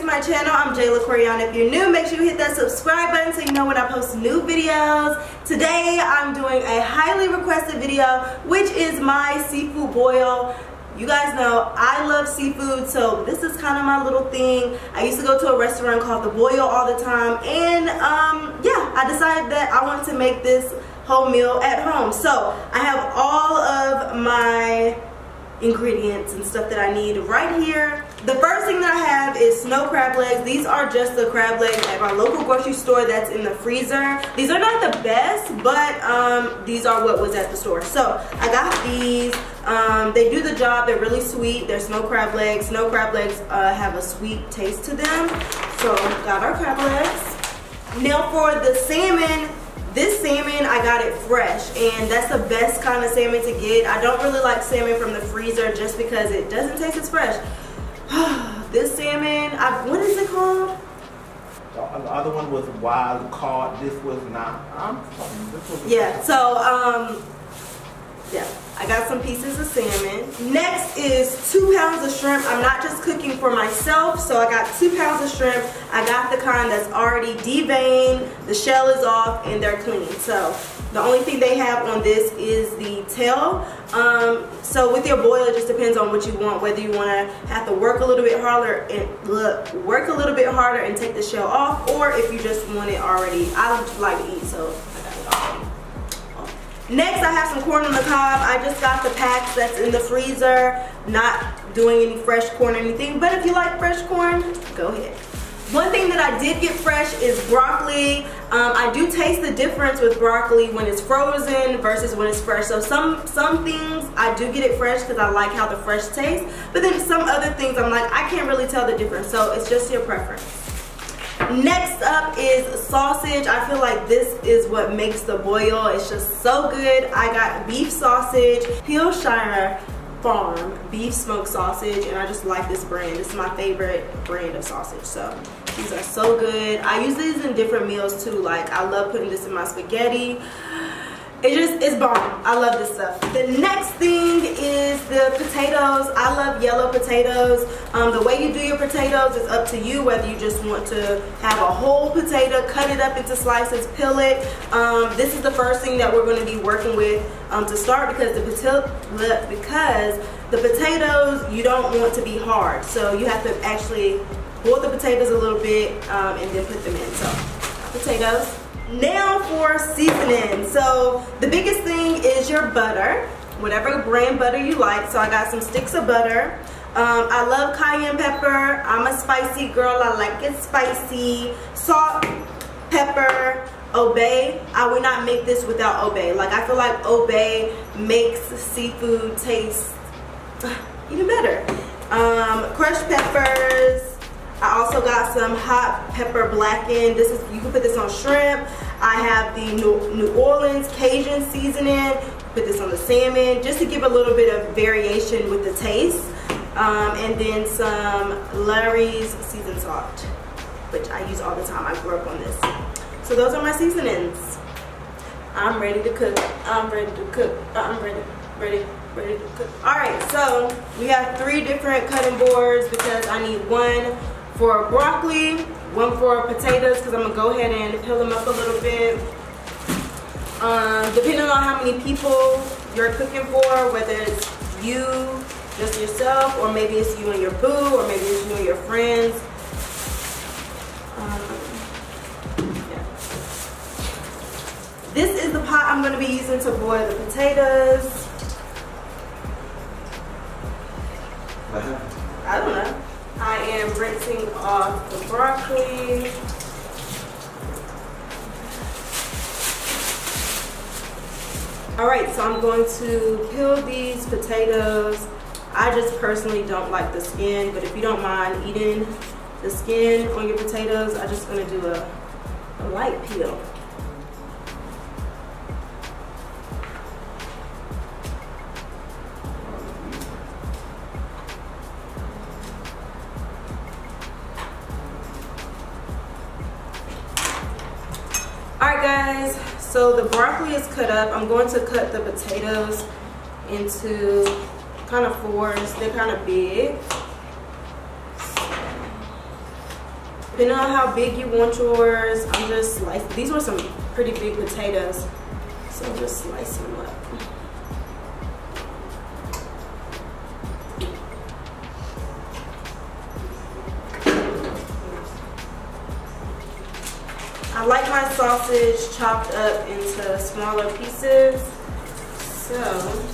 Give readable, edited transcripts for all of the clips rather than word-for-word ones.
to my channel. I'm Jayla Koriyan. If you're new, make sure you hit that subscribe button so you know when I post new videos. Today I'm doing a highly requested video, which is my seafood boil. You guys know I love seafood, so this is kind of my little thing. I used to go to a restaurant called The Boil all the time, and yeah, I decided that I wanted to make this whole meal at home. So I have all of my ingredients and stuff that I need right here. The first thing that I have is snow crab legs. These are just the crab legs at my local grocery store that's in the freezer. These are not the best, but these are what was at the store. So I got these. They do the job. They're really sweet. They're snow crab legs. Snow crab legs have a sweet taste to them. So got our crab legs. Now for the salmon, this salmon, I got it fresh, and that's the best kind of salmon to get. I don't really like salmon from the freezer just because it doesn't taste as fresh. This salmon, what is it called? The other one was wild caught. This was not. Yeah, so yeah, I got some pieces of salmon. Next is 2 pounds of shrimp. I'm not just cooking for myself, so I got 2 pounds of shrimp. I got the kind that's already deveined, the shell is off, and they're clean. So the only thing they have on this is the tail. So with your boil, it just depends on what you want, whether you want to have to work a little bit harder and take the shell off, or if you just want it already. I like to eat, so I got it already. Next, I have some corn on the cob. I just got the packs that's in the freezer. Not doing any fresh corn or anything, but if you like fresh corn, go ahead. One thing that I did get fresh is broccoli. I do taste the difference with broccoli when it's frozen versus when it's fresh. So some things I do get it fresh because I like how the fresh tastes, but then some other things I'm like, I can't really tell the difference. So it's just your preference. Next up is sausage. I feel like this is what makes the boil. It's just so good. I got beef sausage, Hillshire Farm beef smoked sausage, and I just like this brand. This is my favorite brand of sausage, so these are so good. I use these in different meals too. Like, I love putting this in my spaghetti. It's bomb. I love this stuff. The next thing is the potatoes. I love yellow potatoes. The way you do your potatoes is up to you, whether you just want to have a whole potato, cut it up into slices, peel it. This is the first thing that we're going to be working with to start, because the potatoes, you don't want to be hard. So you have to actually boil the potatoes a little bit and then put them in. So potatoes. Now for seasoning. So the biggest thing is your butter, whatever brand butter you like. So I got some sticks of butter. I love cayenne pepper. I'm a spicy girl. I like it spicy. Salt, pepper, obey. I would not make this without obey. Like, I feel like obey makes seafood taste even better. Crushed peppers. I also got some hot pepper blackened. This is, you can put this on shrimp. I have the New Orleans Cajun seasoning. Put this on the salmon just to give a little bit of variation with the taste. And then some Larry's seasoned salt, which I use all the time. I grew up on this. So those are my seasonings. I'm ready to cook. I'm ready to cook. I'm ready to cook. All right, so we have 3 different cutting boards because I need one for broccoli, one for potatoes, because I'm gonna go ahead and peel them up a little bit. Depending on how many people you're cooking for, whether it's you, just yourself, or maybe it's you and your boo, or maybe it's you and your friends. Yeah. This is the pot I'm gonna be using to boil the potatoes. I don't know. I am rinsing off the broccoli. Alright, so I'm going to peel these potatoes. I just personally don't like the skin, but if you don't mind eating the skin on your potatoes, I'm just going to do a light peel. Alright guys, so the broccoli is cut up. I'm going to cut the potatoes into kind of 4s. They're kind of big. Depending on how big you want yours, I'm just slicing. These were some pretty big potatoes, so I'm just slicing them up. I like my sausage chopped up into smaller pieces, so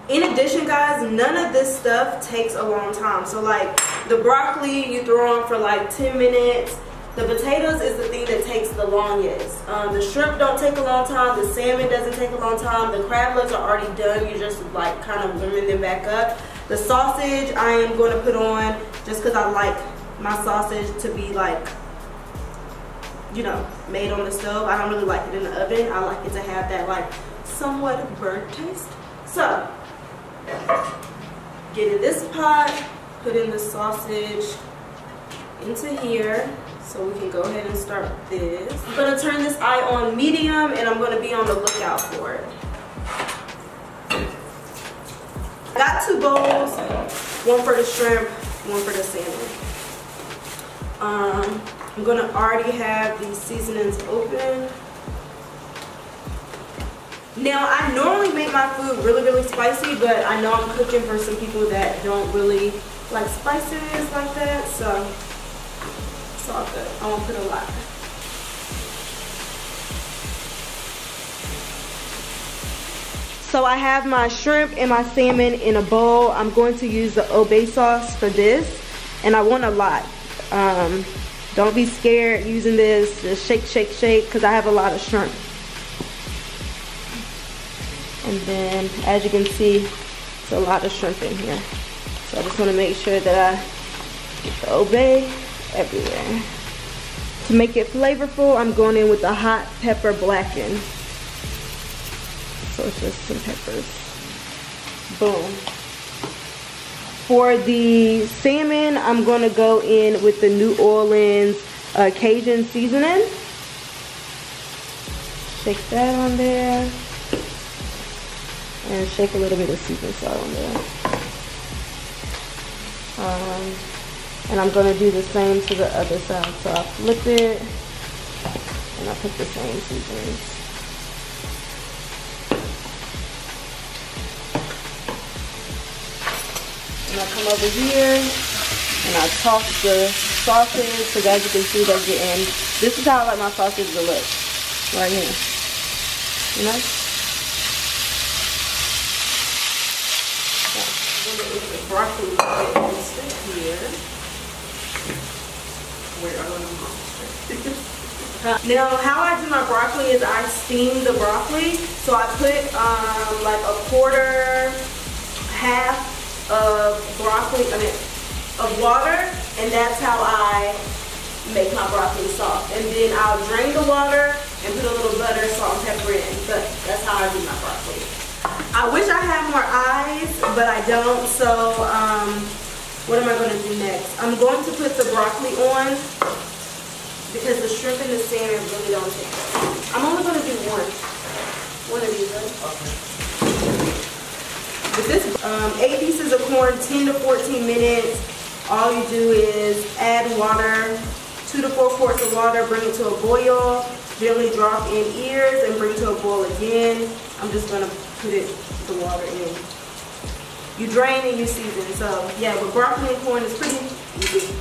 in addition, guys, none of this stuff takes a long time. So like the broccoli, you throw on for like 10 minutes. The potatoes is the thing that takes the longest. The shrimp don't take a long time. The salmon doesn't take a long time. The crab legs are already done. You just like kind of warming them back up. The sausage I am going to put on just because I like my sausage to be like, you know, made on the stove. I don't really like it in the oven. I like it to have that like somewhat burnt taste. So get in this pot, put in the sausage into here so we can go ahead and start this. I'm gonna turn this eye on medium and I'm gonna be on the lookout for it. I got 2 bowls, one for the shrimp, one for the salmon. I'm gonna already have these seasonings open. Now, I normally make my food really spicy, but I know I'm cooking for some people that don't really like spices like that, so it's all good. I won't put a lot. So I have my shrimp and my salmon in a bowl. I'm going to use the Obe sauce for this, and I want a lot. Don't be scared using this. Just shake, because I have a lot of shrimp. And then, as you can see, it's a lot of shrimp in here. So I just want to make sure that I get the Obe everywhere. To make it flavorful, I'm going in with the hot pepper blackened. So it's just some peppers. Boom. For the salmon, I'm going to go in with the New Orleans Cajun seasoning. Shake that on there. And shake a little bit of seasoning salt on there. And I'm going to do the same to the other side. So I flip it and I put the same seasoning. And I come over here and I toss the sausage, because as you can see, they're getting, this is how I like my sausage to look, right here, you know? The broccoli here. Where are now, how I do my broccoli is I steam the broccoli. So I put like a quarter, half of broccoli, of water, and that's how I make my broccoli soft. And then I'll drain the water and put a little butter, salt, and pepper in. But that's how I do my broccoli. I wish I had more eyes, but I don't, so what am I going to do next? I'm going to put the broccoli on because the shrimp and the salmon really don't take it. I'm only going to do one of these, right? Okay. With this 8 pieces of corn, 10 to 14 minutes, all you do is add water, 2 to 4 quarts of water, bring it to a boil, gently drop in ears and bring it to a boil again. I'm just going to put the water in. You drain and you season. So yeah, with broccoli and corn, it's pretty easy.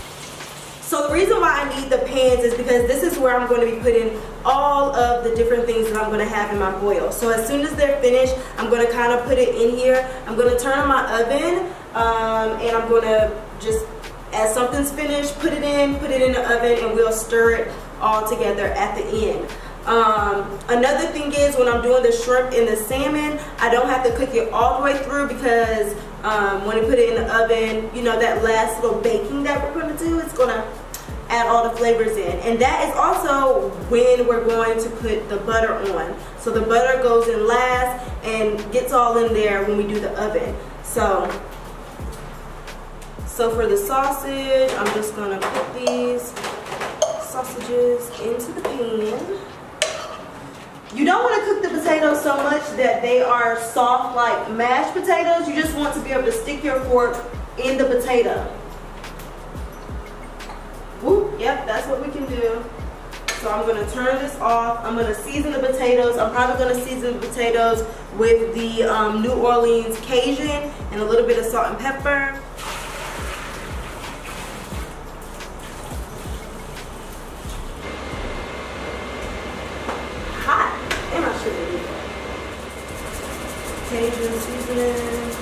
So the reason why I need the pans is because this is where I'm going to be putting all of the different things that I'm going to have in my boil. So as soon as they're finished, I'm going to kind of put it in here. I'm going to turn on my oven and I'm going to just, as something's finished, put it in the oven, and we'll stir it all together at the end. Another thing is, when I'm doing the shrimp and the salmon, I don't have to cook it all the way through, because when you put it in the oven, you know, that last little baking that we're going to do is going to add all the flavors in. And that is also when we're going to put the butter on. So the butter goes in last and gets all in there when we do the oven. So So for the sausage, I'm just gonna put these sausages into the pan. You don't want to cook the potatoes so much that they are soft like mashed potatoes. You just want to be able to stick your fork in the potato. Whoop, yep, that's what we can do. So I'm going to turn this off. I'm going to season the potatoes. I'm probably going to season the potatoes with the New Orleans Cajun and a little bit of salt and pepper. Hot. And I shouldn't do that. Cajun seasoning.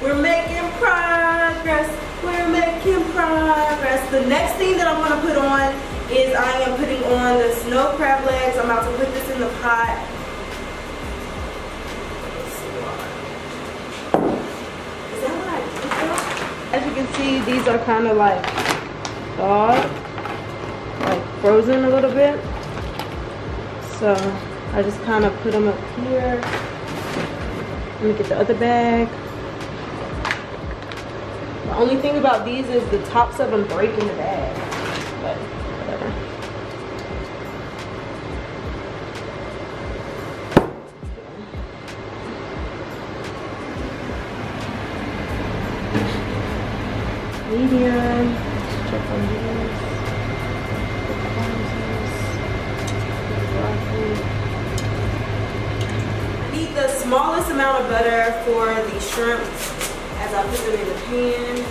We're making progress. We're making progress. The next thing that I'm going to put on is I am putting on the snow crab legs. I'm about to put this in the pot. Is that what I did? As you can see, these are kind of like thawed, like frozen a little bit. So I just kind of put them up here. Let me get the other bag. The only thing about these is the tops of them break in the bag, but whatever. Medium. Let's check on these. I need the smallest amount of butter for the shrimp as I put them in the pan.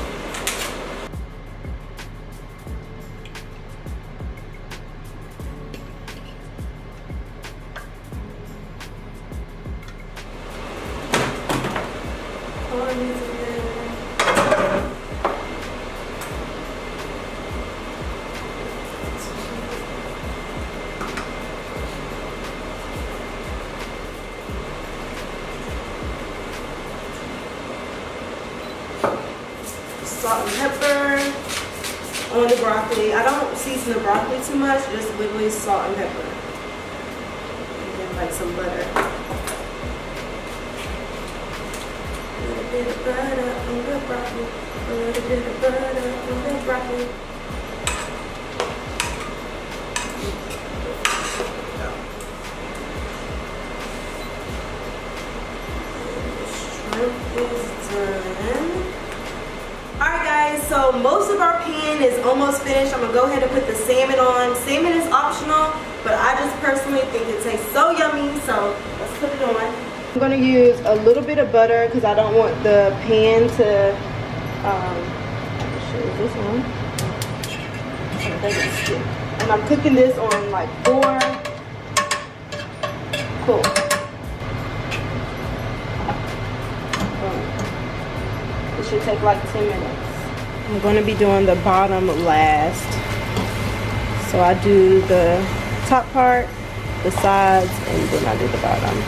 Salt and pepper on the broccoli. I don't season the broccoli too much, just literally salt and pepper. And then like some butter. A little bit of butter on the broccoli. A little bit of butter on the broccoli. Shrimp is done. Alright guys, so most of our pan is almost finished. I'm going to go ahead and put the salmon on. Salmon is optional, but I just personally think it tastes so yummy, so let's put it on. I'm going to use a little bit of butter because I don't want the pan to, this one. And I'm cooking this on like 4. Cool. It should take like 10 minutes. I'm going to be doing the bottom last. So I do the top part, the sides, and then I do the bottom.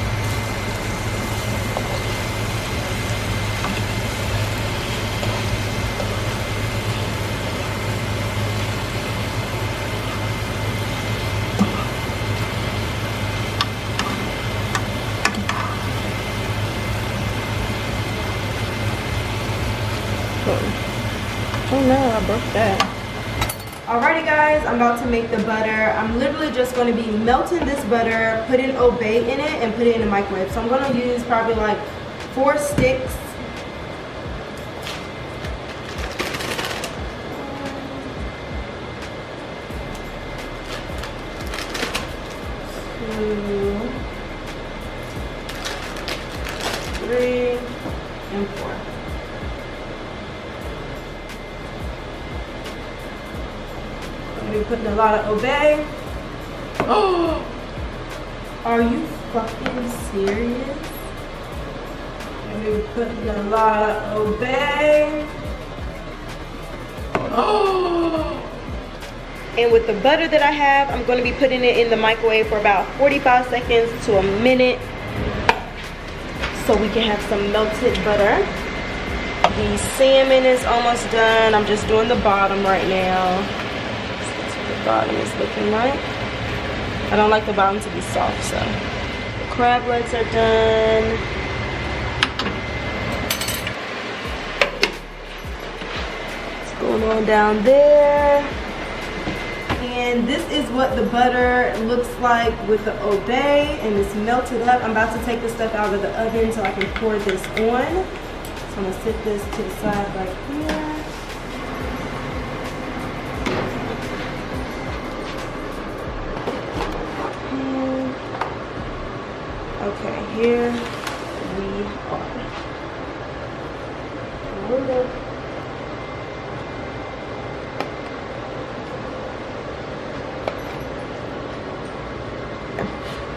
Oh no, I broke that. Alrighty guys, I'm about to make the butter. I'm literally just going to be melting this butter, putting obey in it, and put it in the microwave. So I'm going to use probably like 4 sticks. Two, 3, and 4. We're putting a lot of obey. Oh, are you fucking serious? And we're putting a lot of obey. Oh, And with the butter that I have, I'm going to be putting it in the microwave for about 45 seconds to a minute so we can have some melted butter. The salmon is almost done. I'm just doing the bottom right now. That's what the bottom is looking like. I don't like the bottom to be soft, so. The crab legs are done. What's going on down there? And this is what the butter looks like with the obey, and it's melted up. I'm about to take the stuff out of the oven so I can pour this on. So I'm gonna sit this to the side right here. Okay, here we are. Hold up.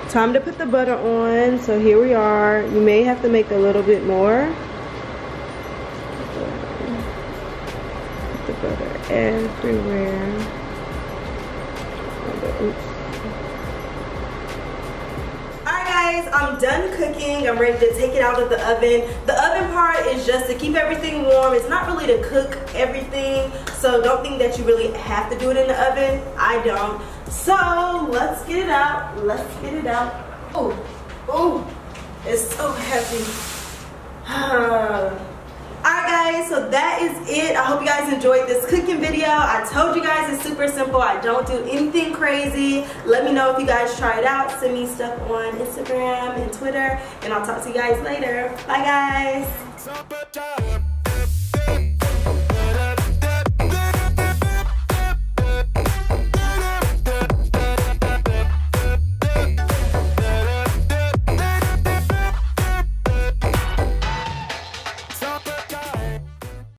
Time to put the butter on. So here we are. You may have to make a little bit more. Put the butter everywhere. Oops. Alright guys, I'm done cooking. I'm ready to take it out of the oven. The oven part is just to keep everything warm. It's not really to cook everything. So don't think that you really have to do it in the oven. I don't. So let's get it out. Let's get it out. Oh, oh, it's so heavy. Alright guys, so that is it. I hope you guys enjoyed this cooking video. I told you guys it's super simple. I don't do anything crazy. Let me know if you guys try it out. Send me stuff on Instagram and Twitter, and I'll talk to you guys later. Bye guys.